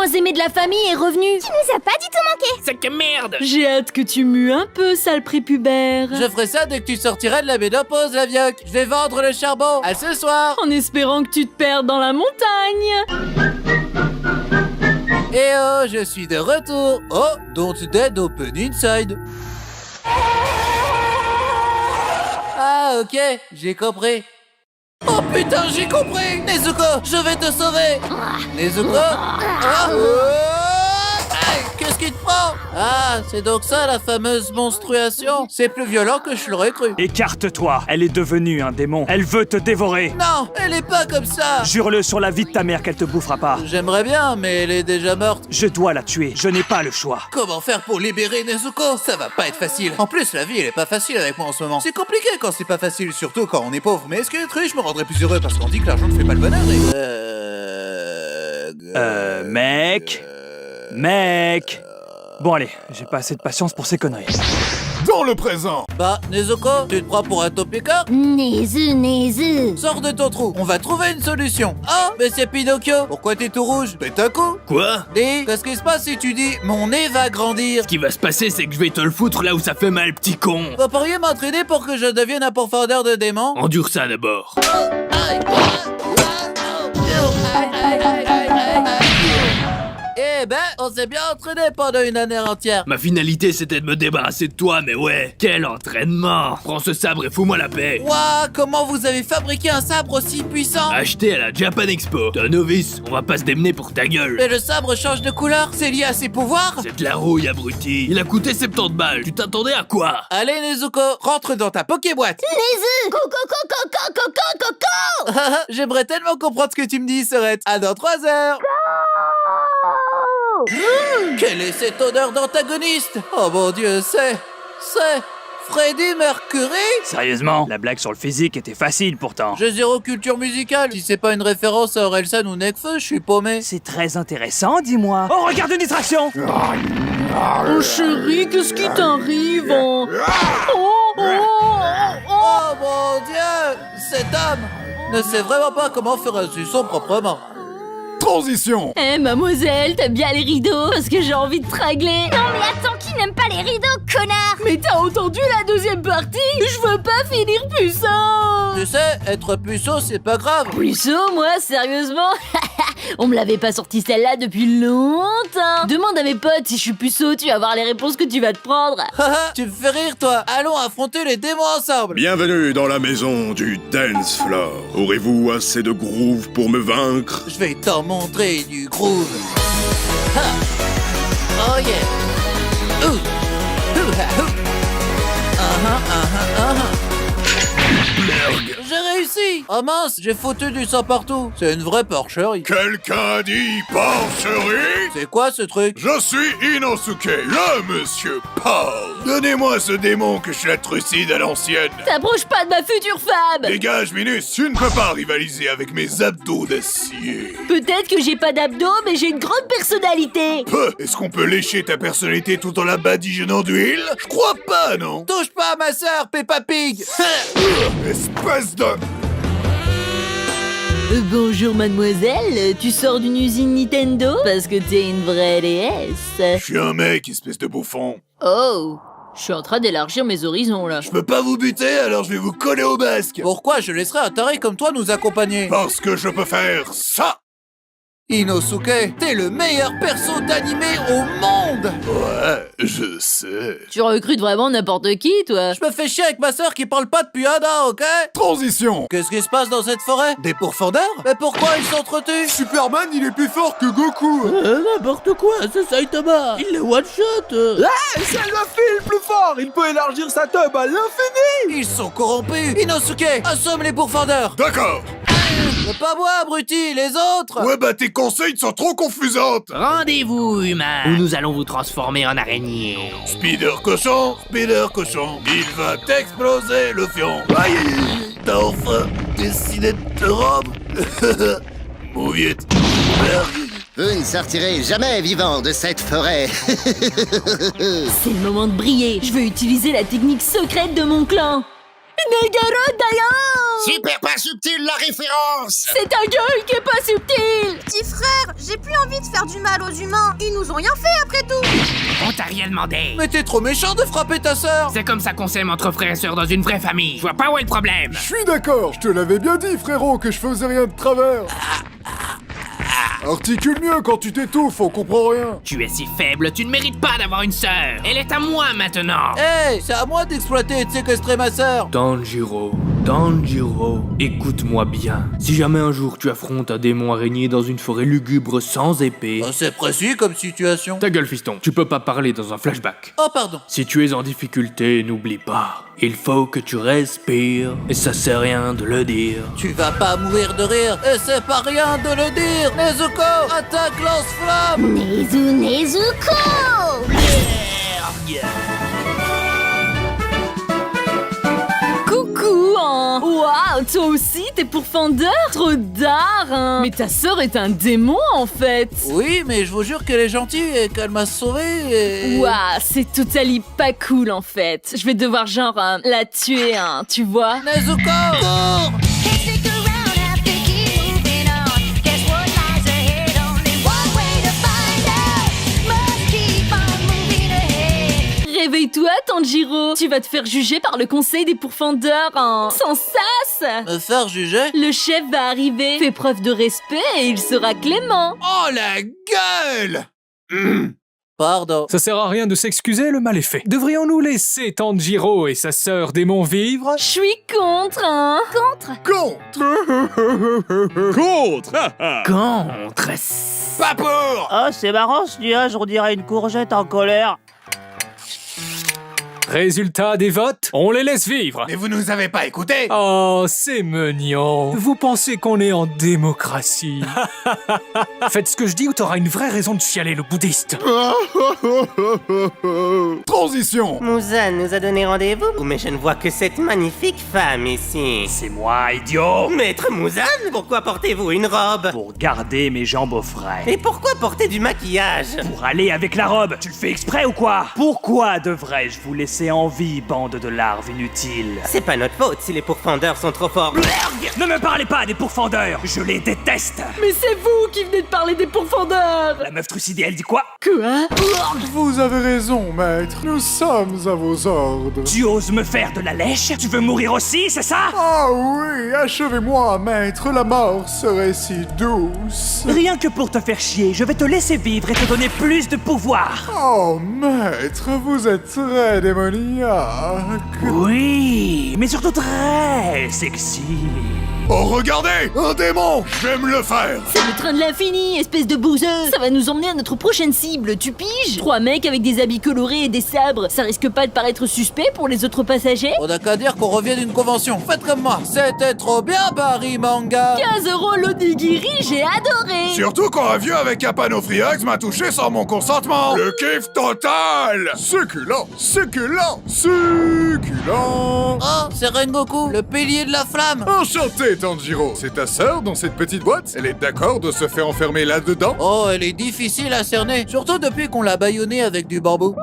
moins aimé de la famille est revenu. Tu nous as pas du tout manqué. C'est que merde. J'ai hâte que tu mues un peu, sale prépubère. Je ferai ça dès que tu sortiras de la ménopause, la vieille. Je vais vendre le charbon. À ce soir. En espérant que tu te perdes dans la montagne. Et oh, je suis de retour. Oh, don't dead open inside. Ah, ok, j'ai compris. Oh putain, j'ai compris. Nezuko, je vais te sauver. Nezuko. Aïe, qu'est-ce qui te prend? Ah, c'est donc ça la fameuse monstruation. C'est plus violent que je l'aurais cru. Écarte-toi, elle est devenue un démon. Elle veut te dévorer. Non, elle est pas comme ça. Jure-le sur la vie de ta mère qu'elle te bouffera pas. J'aimerais bien, mais elle est déjà morte. Je dois la tuer, je n'ai pas le choix. Comment faire pour libérer Nezuko? Ça va pas être facile. En plus, la vie, elle est pas facile avec moi en ce moment. C'est compliqué quand c'est pas facile, surtout quand on est pauvre. Mais est-ce que être riche me rendrait plus heureux? Parce qu'on dit que l'argent ne fait pas le bonheur et... Mec. Bon allez, j'ai pas assez de patience pour ces conneries. Dans le présent. Bah, Nezuko, tu te prends pour un topicard? Nézu. Sors de ton trou, on va trouver une solution. Ah, mais c'est Pinocchio. Pourquoi t'es tout rouge? Pète un coup. Quoi? Dis, qu'est-ce qui se passe si tu dis « mon nez va grandir Ce qui va se passer, c'est que je vais te le foutre là où ça fait mal, petit con. » Vous pourriez m'entraîner pour que je devienne un pourfendeur de démons? Endure ça d'abord. Eh ben, on s'est bien entraîné pendant une année entière. Ma finalité, c'était de me débarrasser de toi, mais ouais, quel entraînement. Prends ce sabre et fous-moi la paix. Ouah, comment vous avez fabriqué un sabre aussi puissant? Acheté à la Japan Expo. T'es un novice, on va pas se démener pour ta gueule. Mais le sabre change de couleur, c'est lié à ses pouvoirs? C'est de la rouille, abruti. Il a coûté 70 balles. Tu t'attendais à quoi? Allez Nezuko, rentre dans ta Pokéboîte. Nézu. Coco. J'aimerais tellement comprendre ce que tu me dis, Sorette. À dans 3 heures. Quelle est cette odeur d'antagoniste? Oh mon dieu, c'est Freddie Mercury? Sérieusement, la blague sur le physique était facile pourtant. J'ai zéro culture musicale. Si c'est pas une référence à Orelsan ou Nekfeu, je suis paumé. C'est très intéressant, dis-moi. Oh, regarde une distraction. Oh chérie, qu'est-ce qui t'arrive hein? Oh mon dieu! Cet homme ne sait vraiment pas comment faire un suçon proprement. Transition. Eh mademoiselle, t'aimes bien les rideaux? Parce que j'ai envie de te régler. Non mais attends, qui n'aime pas les rideaux, connard? Mais t'as entendu la deuxième partie? Je veux pas finir puceau. Tu sais, être puceau, c'est pas grave. Puceau, moi, sérieusement? On me l'avait pas sorti celle-là depuis longtemps. Demande à mes potes si je suis puceau, tu vas voir les réponses que tu vas te prendre. Haha, tu me fais rire, toi. Allons affronter les démons ensemble. Bienvenue dans la maison du dance floor. Aurez-vous assez de groove pour me vaincre? Je vais t'en montrer du groove. Ha. Oh yeah. Ouh. Ouh, ha, ouh. J'ai réussi. Oh mince, j'ai foutu du sang partout. C'est une vraie porcherie. Quelqu'un dit porcherie? C'est quoi ce truc? Je suis Inosuke, le monsieur Paul. Donnez-moi ce démon que je la trucide à l'ancienne. T'approches pas de ma future femme. Dégage, Minus, tu ne peux pas rivaliser avec mes abdos d'acier. Peut-être que j'ai pas d'abdos, mais j'ai une grande personnalité. Est-ce qu'on peut lécher ta personnalité tout en la badigeonnant d'huile? Je crois pas, non? Touche pas à ma sœur, Peppa Pig. Espèce de... Bonjour mademoiselle, tu sors d'une usine Nintendo? Parce que t'es une vraie déesse. Je suis un mec, espèce de bouffon. Oh, je suis en train d'élargir mes horizons là. Je peux pas vous buter, alors je vais vous coller au basque. Pourquoi je laisserais un taré comme toi nous accompagner? Parce que je peux faire ça. Inosuke, t'es le meilleur perso d'animé au monde. Ouais, je sais. Tu recrutes vraiment n'importe qui, toi? Je me fais chier avec ma sœur qui parle pas depuis un an, ok? Transition. Qu'est-ce qui se passe dans cette forêt? Des pourfendeurs? Mais pourquoi ils s'entretuent? Superman, il est plus fort que Goku. N'importe quoi, c'est Saitama. Il le one-shot. C'est le fil plus fort. Il peut élargir sa tub à l'infini. Ils sont corrompus. Inosuke, assomme les pourfendeurs. D'accord. Mais pas moi, abruti, les autres. Ouais, bah tes conseils sont trop confusantes. Rendez-vous, humain, où nous allons vous transformer en araignée. Spider cochon, il va t'exploser le fion. Aïe, t'as enfin décidé de te rendre. Mouillette. Vous ne sortirez jamais vivant de cette forêt. C'est le moment de briller. Je veux utiliser la technique secrète de mon clan. Super pas subtil la référence. C'est ta gueule qui est pas subtile. Petit frère, j'ai plus envie de faire du mal aux humains. Ils nous ont rien fait après tout. On t'a rien demandé. Mais t'es trop méchant de frapper ta sœur. C'est comme ça qu'on s'aime entre frères et sœurs dans une vraie famille. Je vois pas où est le problème. Je suis d'accord, je te l'avais bien dit, frérot, que je faisais rien de travers. Articule mieux quand tu t'étouffes, on comprend rien. Tu es si faible, tu ne mérites pas d'avoir une sœur. Elle est à moi maintenant. Hey, c'est à moi d'exploiter et de séquestrer ma sœur. Tanjiro, écoute-moi bien. Si jamais un jour tu affrontes un démon araignée dans une forêt lugubre sans épée... C'est précis comme situation. Ta gueule, fiston, tu peux pas parler dans un flashback. Oh, pardon. Si tu es en difficulté, n'oublie pas, il faut que tu respires, et ça sert à rien de le dire. Tu vas pas mourir de rire, et c'est pas rien de le dire. Nezuko, attaque lance-flamme. Nezuko. Coucou, hein. Waouh, toi aussi, t'es pourfendeur? Trop d'art, hein. Mais ta sœur est un démon, en fait. Oui, mais je vous jure qu'elle est gentille et qu'elle m'a sauvé et... Waouh, c'est totalement pas cool, en fait. Je vais devoir, genre, la tuer, hein, tu vois. Nezuko, cours. Réveille-toi, Tanjiro. Tu vas te faire juger par le conseil des pourfendeurs, hein. Sans sas. Me faire juger? Le chef va arriver. Fais preuve de respect et il sera clément. Oh la gueule! Pardon. Ça sert à rien de s'excuser, le mal est fait. Devrions-nous laisser Tanjiro et sa sœur démon vivre? Je suis contre, hein. Contre. Pas pour! Oh, c'est marrant ce nuage, on dirait une courgette en colère. Résultat des votes, on les laisse vivre. Mais vous nous avez pas écoutés! Oh, c'est mignon. Vous pensez qu'on est en démocratie? Faites ce que je dis ou t'auras une vraie raison de chialer, le bouddhiste. Transition. Muzan nous a donné rendez-vous, mais je ne vois que cette magnifique femme ici. C'est moi, idiot. Maître Muzan, pourquoi portez-vous une robe? Pour garder mes jambes au frais. Et pourquoi porter du maquillage? Pour aller avec la robe. Tu le fais exprès ou quoi? Pourquoi devrais-je vous laisser en vie, bande de larves inutiles? C'est pas notre faute si les pourfendeurs sont trop forts. Ne me parlez pas des pourfendeurs. Je les déteste. Mais c'est vous qui venez de parler des pourfendeurs. La meuf trucidée, elle dit quoi? Quoi? Vous avez raison, maître. Nous sommes à vos ordres. Tu oses me faire de la lèche? Tu veux mourir aussi, c'est ça? Ah oui, achevez-moi, maître. La mort serait si douce. Rien que pour te faire chier, je vais te laisser vivre et te donner plus de pouvoir. Oh, maître, vous êtes très démoniaque. Oui, mais surtout très sexy. Oh regardez! Un démon! Je vais me le faire! C'est le train de l'infini, espèce de bouseux. Ça va nous emmener à notre prochaine cible, tu piges? 3 mecs avec des habits colorés et des sabres, ça risque pas de paraître suspect pour les autres passagers? On n'a qu'à dire qu'on revient d'une convention. Faites comme moi. C'était trop bien, Paris Manga. 15 € l'onigiri, j'ai adoré. Surtout quand un vieux avec un panneau Freex m'a touché sans mon consentement! Le kiff total! Succulent, succulent, succulent. Oh, c'est Rengoku, le pilier de la flamme. Enchanté, Tanjiro. C'est ta sœur dans cette petite boîte? Elle est d'accord de se faire enfermer là-dedans? Oh, elle est difficile à cerner, surtout depuis qu'on l'a bâillonnée avec du bambou.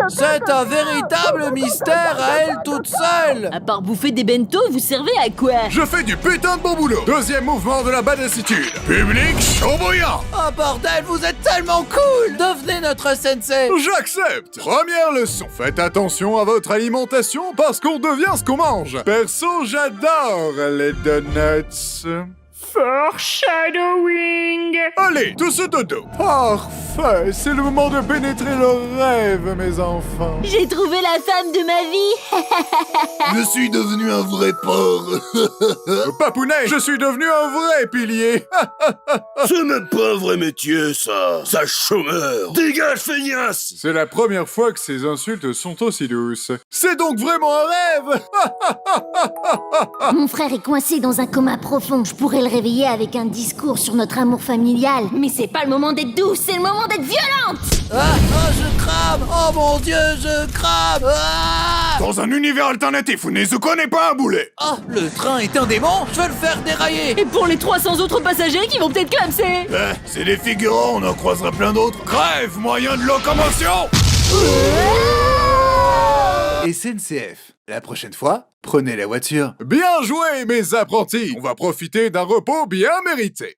C'est un véritable mystère à elle toute seule. À part bouffer des bento, vous servez à quoi? Je fais du putain de bon boulot. Deuxième mouvement de la badassitude. Public chaud bouillant! Oh bordel, vous êtes tellement cool. Devenez notre sensei. J'accepte. Première leçon. Faites attention à votre alimentation parce qu'on devient ce qu'on mange. Perso, j'adore les donuts. Foreshadowing. Allez, tous au dodo. Parfait. C'est le moment de pénétrer le rêve, mes enfants. J'ai trouvé la femme de ma vie. Je suis devenu un vrai porc! Papounet, je suis devenu un vrai pilier. C'est même pas un vrai métier, ça! Ça chômeur! Dégage, feignasse! C'est la première fois que ces insultes sont aussi douces. C'est donc vraiment un rêve. Mon frère est coincé dans un coma profond. Je pourrais le réveiller avec un discours sur notre amour familial. Mais c'est pas le moment d'être douce, c'est le moment d'être violente. Ah, oh, je crame. Oh mon dieu, je crame. Ah Dans un univers alternatif où Nezuko n'est pas un boulet! oh, le train est un démon. Je vais le faire dérailler. Et pour les 300 autres passagers qui vont peut-être clamser. C'est des figurants, on en croisera plein d'autres. Crève, moyen de locomotion! Et SNCF. La prochaine fois, prenez la voiture. Bien joué, mes apprentis! On va profiter d'un repos bien mérité.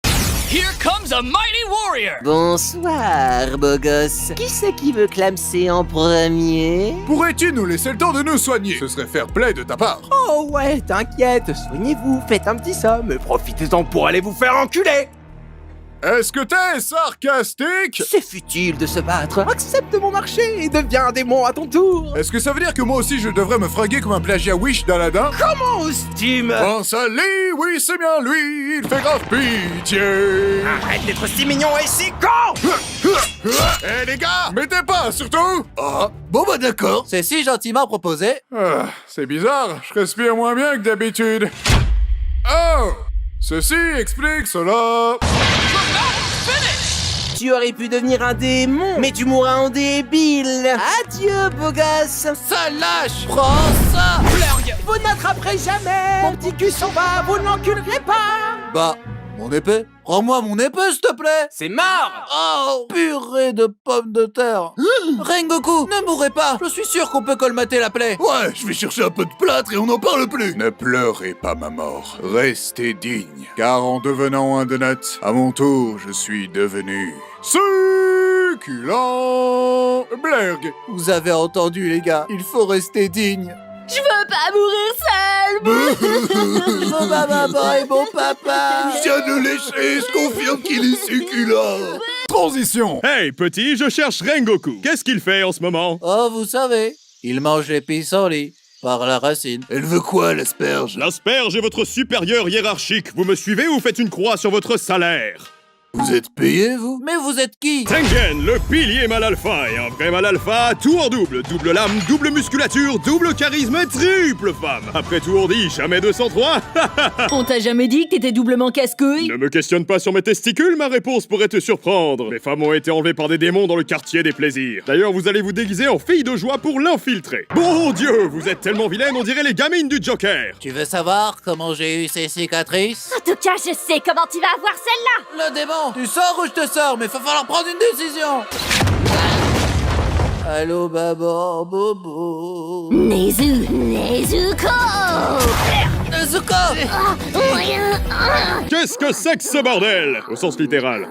Here comes a mighty warrior! Bonsoir, beau gosse. Qui c'est qui veut clamser en premier? Pourrais-tu nous laisser le temps de nous soigner? Ce serait fair play de ta part. Oh ouais, t'inquiète, soignez-vous, faites un petit somme, mais profitez-en pour aller vous faire enculer! Est-ce que t'es sarcastique? C'est futile de se battre, accepte mon marché et deviens un démon à ton tour! Est-ce que ça veut dire que moi aussi je devrais me fringuer comme un plagiat Wish d'Aladin? Comment oses-tu me... Pense à lui, oui c'est bien lui, il fait grave pitié! Arrête d'être si mignon et si con! Eh les gars, mettez pas surtout! Ah, bon bah d'accord. C'est si gentiment proposé. Ah, c'est bizarre, je respire moins bien que d'habitude. Oh! Ceci explique cela. Tu aurais pu devenir un démon, mais tu mourras en débile! Adieu, beau gosse! Ça lâche! Prends ça! Blurg! Vous n'attraperez jamais! Mon petit cul s'en va, vous ne l'enculerez pas! Bah, mon épée? Rends-moi mon épée, s'il te plaît! C'est mort! Oh, purée de pommes de terre! Rengoku, ne mourrez pas! Je suis sûr qu'on peut colmater la plaie! Ouais, je vais chercher un peu de plâtre et on n'en parle plus. Ne pleurez pas ma mort, restez digne, car en devenant un donut, à mon tour, je suis devenu succulent. Blurg. Vous avez entendu, les gars, il faut rester digne! Je veux pas mourir seule. Mon maman et mon papa! Je viens de lécher, je confirme qu'il est succulent. Transition. Hey, petit, je cherche Rengoku. Qu'est-ce qu'il fait en ce moment? Oh, vous savez, il mange les pissenlits par la racine. Elle veut quoi, l'asperge? L'asperge est votre supérieur hiérarchique. Vous me suivez ou faites une croix sur votre salaire? Vous êtes payé, vous? Mais vous êtes qui? Tengen, le pilier mal alpha, et un vrai mal alpha, tout en double. Double lame, double musculature, double charisme et triple femme. Après tout on dit, jamais 203. On t'a jamais dit que t'étais doublement casse-couille? Ne me questionne pas sur mes testicules, ma réponse pourrait te surprendre. Mes femmes ont été enlevées par des démons dans le quartier des plaisirs. D'ailleurs, vous allez vous déguiser en fille de joie pour l'infiltrer. Bon Dieu, vous êtes tellement vilaine, on dirait les gamines du Joker. Tu veux savoir comment j'ai eu ces cicatrices? En tout cas, je sais comment tu vas avoir celle-là! Le démon! Tu sors ou je te sors, mais va falloir prendre une décision! Allô, maman, bobo. Nezuko! Nezuko! Qu'est-ce que c'est que ce bordel? Au sens littéral.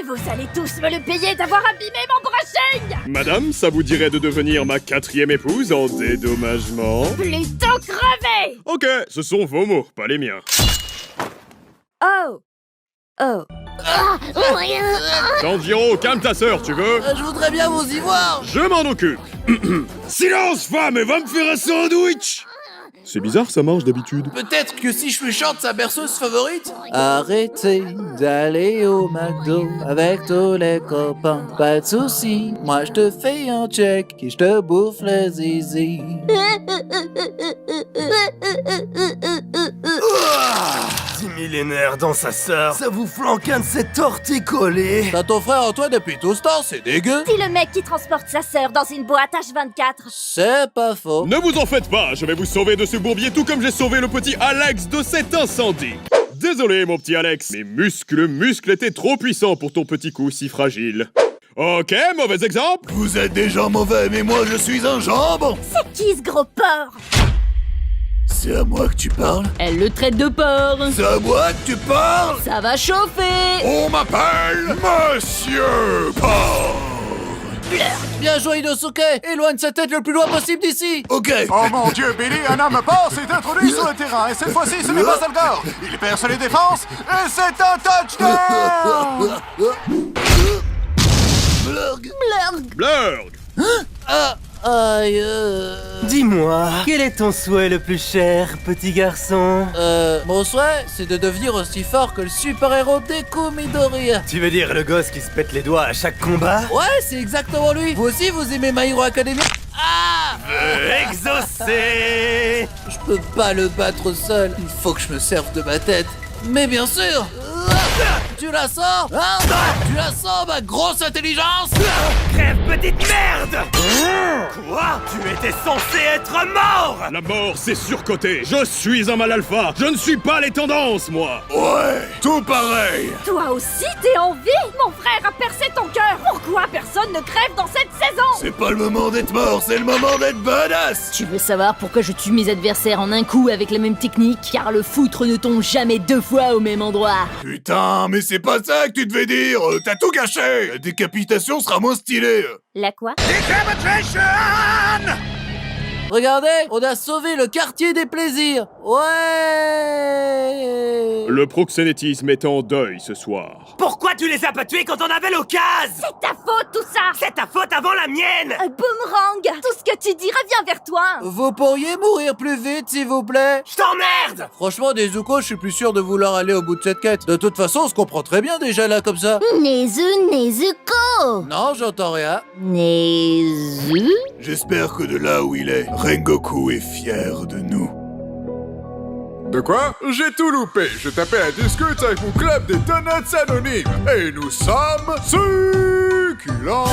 Vous allez tous me le payer d'avoir abîmé mon brushing! Madame, ça vous dirait de devenir ma 4e épouse en dédommagement? Plutôt crevé! Ok, ce sont vos mots, pas les miens. Oh! Oh! Tanjiro, calme ta sœur, tu veux? Je voudrais bien vous y voir! Je m'en occupe. Silence, femme, et va me faire un sandwich. C'est bizarre, ça marche d'habitude. Peut-être que si je lui chante sa berceuse favorite? Arrêtez d'aller au McDo avec tous les copains. Pas de soucis, moi je te fais un check et je te bouffe le zizi. 10 millénaires dans sa sœur, ça vous flanque un de ces torticolis. T'as ton frère en toi depuis tout ce temps, c'est dégueu. C'est le mec qui transporte sa sœur dans une boîte H24. C'est pas faux. Ne vous en faites pas, je vais vous sauver de ce bourbier tout comme j'ai sauvé le petit Alex de cet incendie. Désolé mon petit Alex, mes muscles étaient trop puissants pour ton petit cou si fragile. Ok, mauvais exemple. Vous êtes des gens mauvais, mais moi je suis un jambon. C'est qui ce gros porc? C'est à moi que tu parles? Elle le traite de porc. C'est à moi que tu parles? Ça va chauffer. On m'appelle Monsieur Porc. Bien joué Inosuke, éloigne sa tête le plus loin possible d'ici. Ok. Oh mon Dieu, Billy, un homme porc s'est introduit sur le terrain et cette fois-ci ce n'est pas Algor. Il perce les défenses et c'est un touchdown. Blurg. Aïe. Dis-moi, quel est ton souhait le plus cher, petit garçon? Mon souhait, c'est de devenir aussi fort que le super-héros Deku Midoriya. Tu veux dire le gosse qui se pète les doigts à chaque combat? Ouais, c'est exactement lui. Vous aussi, vous aimez My Hero Academia? Ah! Exaucé! Je peux pas le battre seul. Il faut que je me serve de ma tête. Mais bien sûr! Tu la sens? Hein? Tu la sens, ma grosse intelligence? Crève, petite merde! Quoi? Tu étais censé être mort! La mort, c'est surcoté. Je suis un mal alpha. Je ne suis pas les tendances, moi. Ouais, tout pareil. Toi aussi t'es en vie? Mon frère a percé ton cœur! Pourquoi personne ne crève dans cette saison? C'est pas le moment d'être mort, c'est le moment d'être badass. Tu veux savoir pourquoi je tue mes adversaires en un coup avec la même technique? Car le foutre ne tombe jamais 2 fois au même endroit. Putain, mais c'est pas ça que tu devais dire. T'as tout gâché. La décapitation sera moins stylée. La quoi? Regardez, on a sauvé le quartier des plaisirs. Ouais. Le proxénétisme est en deuil ce soir. Pourquoi tu les as pas tués quand on avait l'occasion? C'est ta faute tout ça. C'est ta faute avant la mienne. Boomerang, tout ce que tu dis revient vers toi. Vous pourriez mourir plus vite, s'il vous plaît? Je t'emmerde. Franchement, Nezuko, je suis plus sûr de vouloir aller au bout de cette quête. De toute façon, on se comprend très bien déjà là comme ça. Nezuko. Non, j'entends rien. Nezu. J'espère que de là où il est, Rengoku est fier de nous. De quoi? J'ai tout loupé. Je tapais à discute avec mon club des donuts anonymes. Et nous sommes succulents.